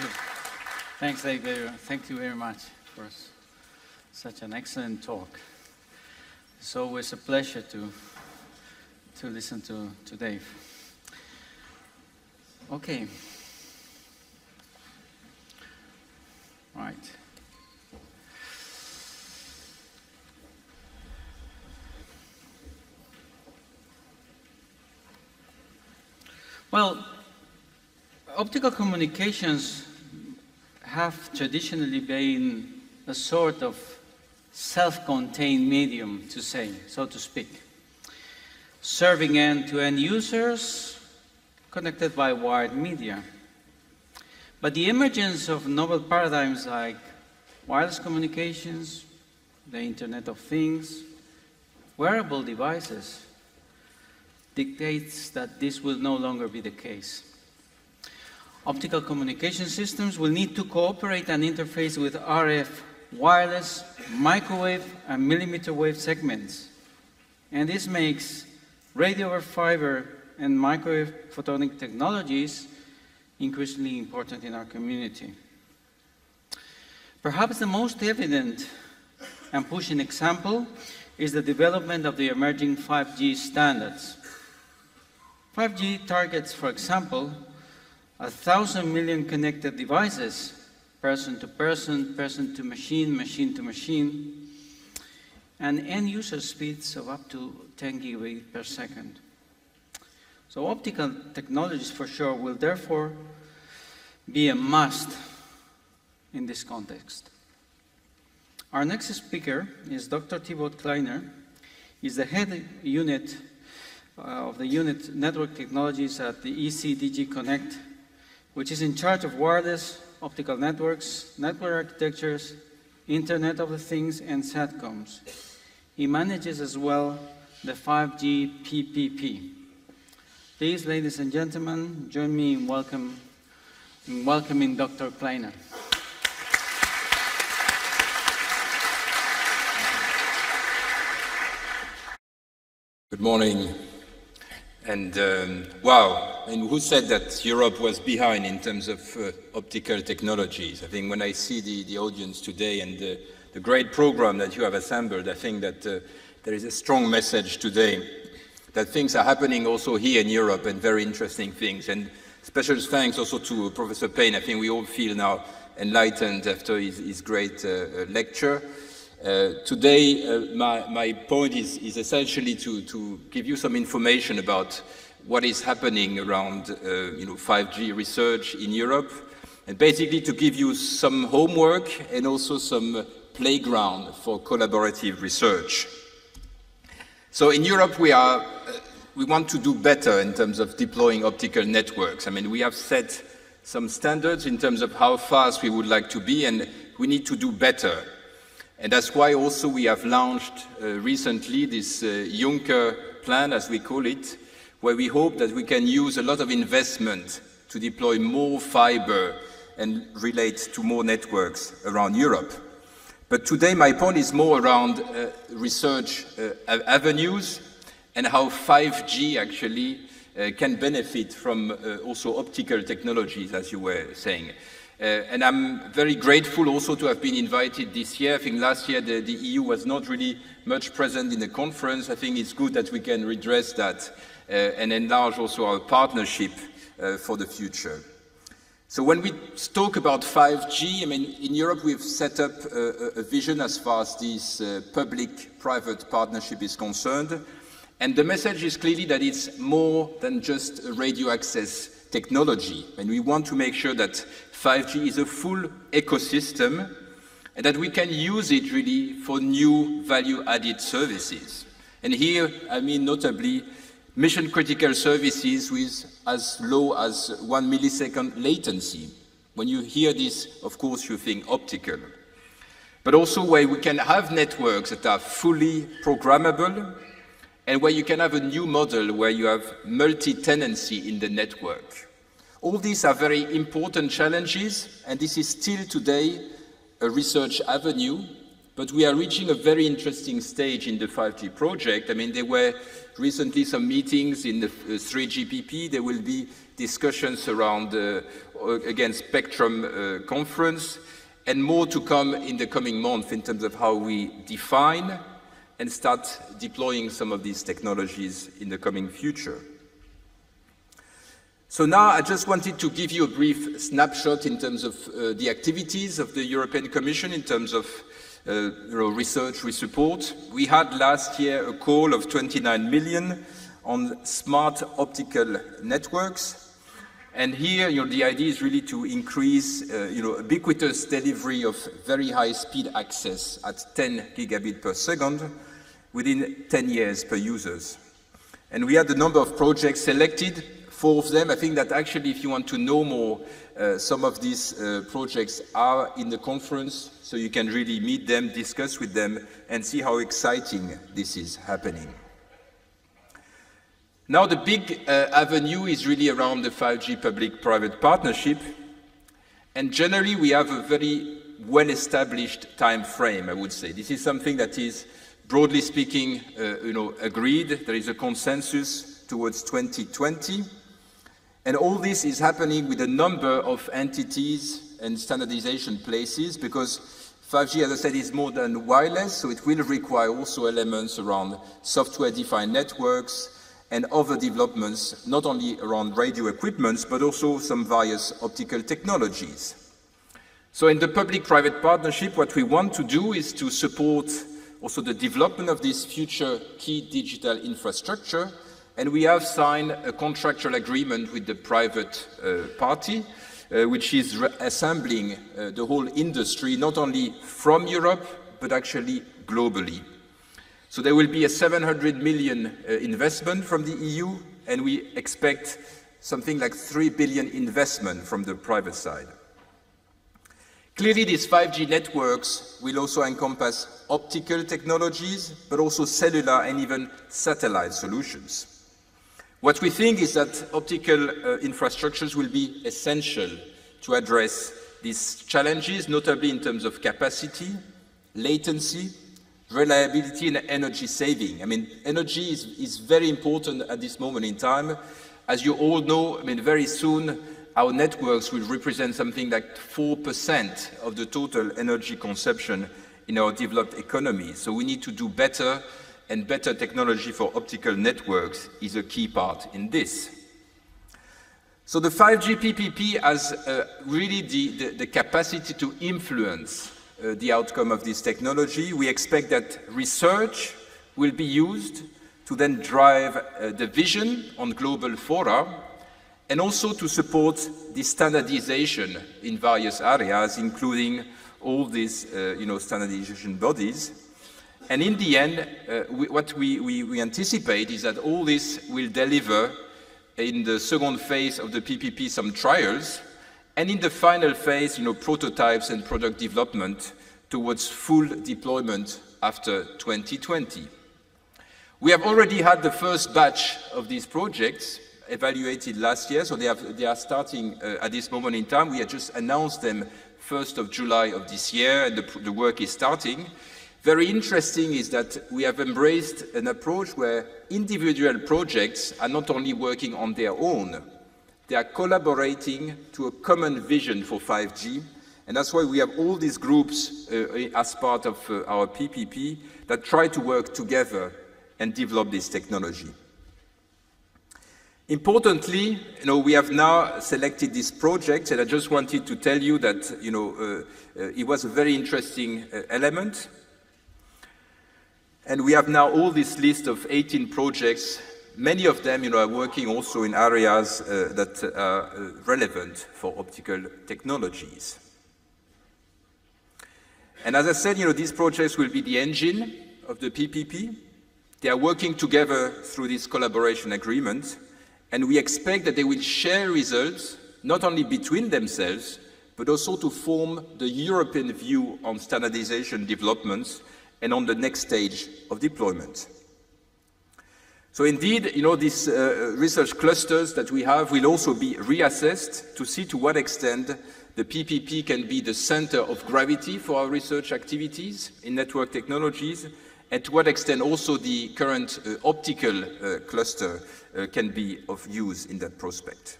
you. Thanks, Dave. Thank you very much for such an excellent talk. It's always a pleasure to listen to Dave. Okay. Right. Well, optical communications have traditionally been a sort of self-contained medium, so to speak, serving end-to-end users connected by wired media. But the emergence of novel paradigms like wireless communications, the Internet of Things, wearable devices, dictates that this will no longer be the case. Optical communication systems will need to cooperate and interface with RF, wireless, microwave, and millimeter wave segments. And this makes radio over fiber and microwave photonic technologies increasingly important in our community. Perhaps the most evident and pushing example is the development of the emerging 5G standards. 5G targets, for example, 1,000 million connected devices, person to person, person to machine, machine to machine, and end-user speeds of up to 10 gigabits per second. So optical technologies, for sure, will therefore be a must in this context. Our next speaker is Dr. Thibaut Kleiner. He's the head unit of the unit Network Technologies at the ECDG Connect, which is in charge of wireless, optical networks, network architectures, Internet of the Things, and SATCOMs. He manages as well the 5G PPP. Please, ladies and gentlemen, join me in welcoming Dr. Kleiner. Good morning. And wow, and who said that Europe was behind in terms of optical technologies? I think when I see the audience today and the great program that you have assembled, I think that there is a strong message today that things are happening also here in Europe, and very interesting things. And special thanks also to Professor Payne. I think we all feel now enlightened after his great lecture. Today, my point is essentially to give you some information about what is happening around 5G research in Europe, and basically to give you some homework and also some playground for collaborative research. So in Europe, we want to do better in terms of deploying optical networks. I mean, we have set some standards in terms of how fast we would like to be, and we need to do better. And that's why also we have launched recently this Juncker plan, as we call it, where we hope that we can use a lot of investment to deploy more fiber and relate to more networks around Europe. But today my point is more around research avenues and how 5G actually can benefit from also optical technologies, as you were saying. And I'm very grateful also to have been invited this year. I think last year the EU was not really much present in the conference. I think it's good that we can redress that and enlarge also our partnership for the future. So when we talk about 5G, I mean, in Europe we've set up a vision as far as this public-private partnership is concerned. And the message is clearly that it's more than just a radio access technology. And we want to make sure that 5G is a full ecosystem and that we can use it really for new value-added services. And here, I mean notably, mission-critical services with as low as 1 millisecond latency. When you hear this, of course, you think optical. But also where we can have networks that are fully programmable and where you can have a new model where you have multi-tenancy in the network. All these are very important challenges, and this is still today a research avenue, but we are reaching a very interesting stage in the 5G project. I mean, there were recently some meetings in the 3GPP. There will be discussions around, again, Spectrum conference, and more to come in the coming month in terms of how we define and start deploying some of these technologies in the coming future. So now I just wanted to give you a brief snapshot in terms of the activities of the European Commission in terms of research we support. We had last year a call of 29 million on smart optical networks. And here, the idea is really to increase, ubiquitous delivery of very high-speed access at 10 gigabit per second within 10 years per users. And we had a number of projects selected, 4 of them. I think that actually, if you want to know more, some of these projects are in the conference, so you can really meet them, discuss with them, and see how exciting this is happening. Now the big avenue is really around the 5G public-private partnership, and generally we have a very well-established time frame, I would say. This is something that is, broadly speaking, agreed. There is a consensus towards 2020, and all this is happening with a number of entities and standardization places, because 5G, as I said, is more than wireless, so it will require also elements around software-defined networks, and other developments, not only around radio equipments, but also some various optical technologies. So in the public-private partnership, what we want to do is to support also the development of this future key digital infrastructure, and we have signed a contractual agreement with the private party, which is assembling the whole industry, not only from Europe, but actually globally. So there will be a 700 million investment from the EU, and we expect something like 3 billion investment from the private side. Clearly, these 5G networks will also encompass optical technologies, but also cellular and even satellite solutions. What we think is that optical infrastructures will be essential to address these challenges, notably in terms of capacity, latency, reliability and energy saving. I mean, energy is very important at this moment in time. As you all know, very soon our networks will represent something like 4% of the total energy consumption in our developed economy. So we need to do better, and better technology for optical networks is a key part in this. So the 5G PPP has really the capacity to influence the outcome of this technology. We expect that research will be used to then drive the vision on global fora, and also to support the standardization in various areas, including all these standardization bodies. And in the end, what we anticipate is that all this will deliver in the second phase of the PPP some trials, and in the final phase, prototypes and product development towards full deployment after 2020. We have already had the first batch of these projects evaluated last year, so they are starting at this moment in time. We had just announced them 1st of July of this year, and the work is starting. Very interesting is that we have embraced an approach where individual projects are not only working on their own, they are collaborating to a common vision for 5G, and that's why we have all these groups as part of our PPP that try to work together and develop this technology. Importantly, we have now selected this project, and I just wanted to tell you that, it was a very interesting element. And we have now all this list of 18 projects. Many of them, are working also in areas that are relevant for optical technologies. And as I said, these projects will be the engine of the PPP. They are working together through this collaboration agreement, and we expect that they will share results, not only between themselves, but also to form the European view on standardization developments and on the next stage of deployment. So indeed, these research clusters that we have will also be reassessed to see to what extent the PPP can be the center of gravity for our research activities in network technologies, and to what extent also the current optical cluster can be of use in that prospect.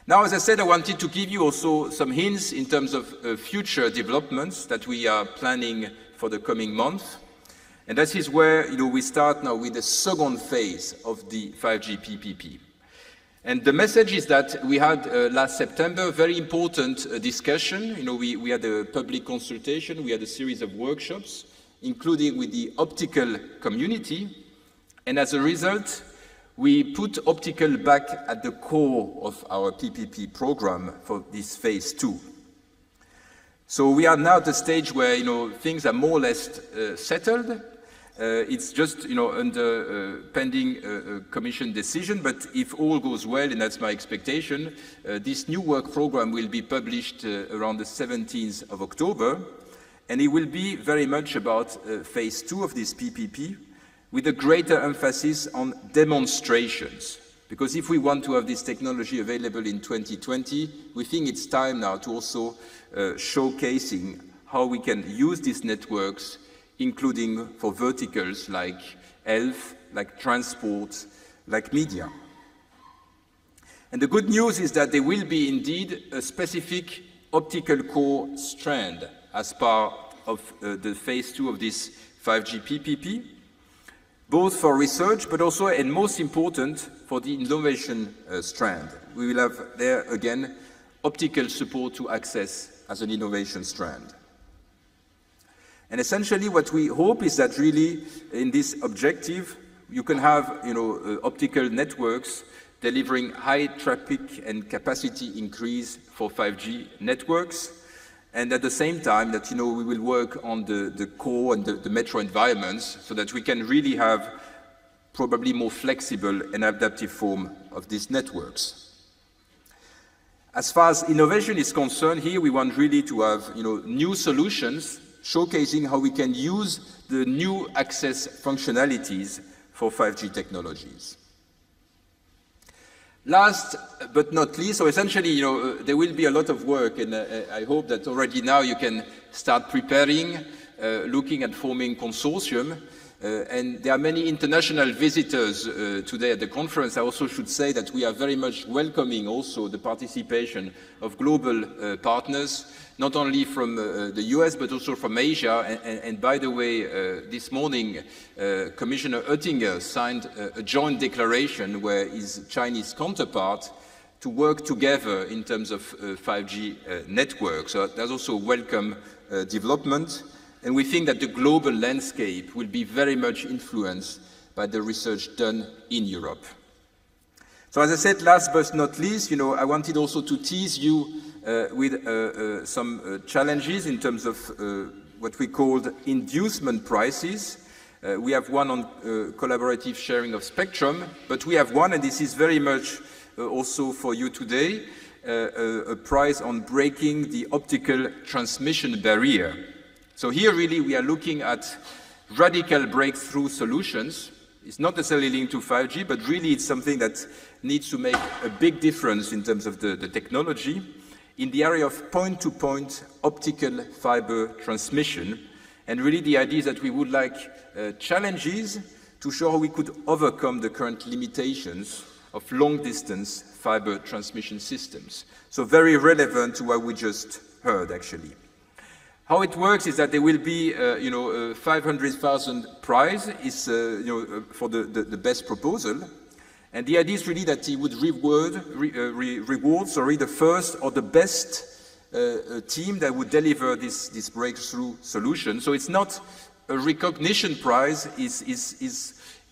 Now, as I said, I wanted to give you also some hints in terms of future developments that we are planning for the coming month. And that is where we start now with the second phase of the 5G PPP. And the message is that we had last September a very important discussion. We had a public consultation, we had a series of workshops, including with the optical community. And as a result, we put optical back at the core of our PPP program for this phase 2. So we are now at the stage where things are more or less settled. It's just under pending Commission decision, but if all goes well, and that's my expectation, this new work program will be published around the 17th of October, and it will be very much about phase 2 of this PPP, with a greater emphasis on demonstrations. Because if we want to have this technology available in 2020, we think it's time now to also showcasing how we can use these networks, including for verticals like health, like transport, like media. And the good news is that there will be indeed a specific optical core strand as part of the phase 2 of this 5G PPP, both for research, but also, and most important, for the innovation strand. We will have there, again, optical support to access as an innovation strand. And essentially what we hope is that really in this objective, you can have optical networks delivering high traffic and capacity increase for 5G networks, and at the same time that we will work on the core and the metro environments so that we can really have probably more flexible and adaptive form of these networks. As far as innovation is concerned, here we want really to have new solutions showcasing how we can use the new access functionalities for 5G technologies. Last but not least, so essentially, there will be a lot of work, and I hope that already now you can start preparing, looking at forming consortium, and there are many international visitors today at the conference. I also should say that we are very much welcoming also the participation of global partners, not only from the US, but also from Asia. And by the way, this morning, Commissioner Oettinger signed a joint declaration where his Chinese counterpart to work together in terms of 5G networks. So that's also a welcome development. And we think that the global landscape will be very much influenced by the research done in Europe. So as I said, last but not least, I wanted also to tease you with some challenges in terms of what we called inducement prices. We have one on collaborative sharing of spectrum, but we have one, and this is very much also for you today, a prize on breaking the optical transmission barrier. So here really we are looking at radical breakthrough solutions. It's not necessarily linked to 5G, but really it's something that needs to make a big difference in terms of the technology in the area of point-to-point optical fiber transmission. And really the idea is that we would like challenges to show how we could overcome the current limitations of long-distance fiber transmission systems. So very relevant to what we just heard, actually. How it works is that there will be, a 500,000 prize is, for the best proposal. And the idea is really that he would reward the first or the best team that would deliver this breakthrough solution. So it's not a recognition prize, is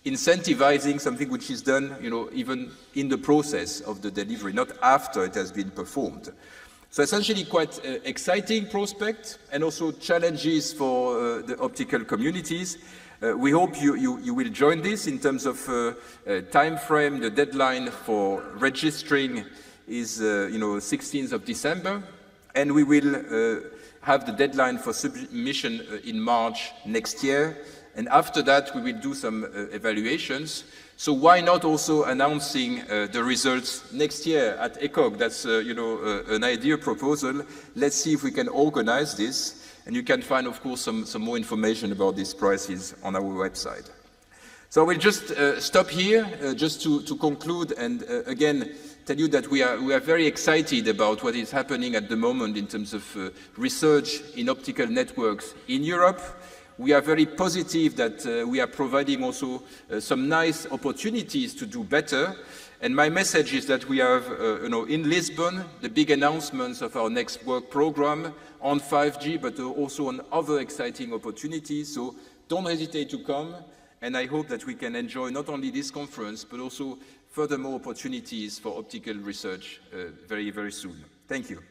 incentivizing something which is done, even in the process of the delivery, not after it has been performed. So essentially quite exciting prospect and also challenges for the optical communities. We hope you will join this in terms of time frame. The deadline for registering is 16th of December, and we will have the deadline for submission in March next year. And after that, we will do some evaluations. So why not also announcing the results next year at Ecoc? That's an ideal proposal. Let's see if we can organize this. And you can find, of course, some more information about these prices on our website. So I will just stop here, just to conclude, and again, tell you that we are very excited about what is happening at the moment in terms of research in optical networks in Europe. We are very positive that we are providing also some nice opportunities to do better. And my message is that we have, in Lisbon, the big announcements of our next work program on 5G, but also on other exciting opportunities. So don't hesitate to come. And I hope that we can enjoy not only this conference, but also furthermore opportunities for optical research very, very soon. Thank you.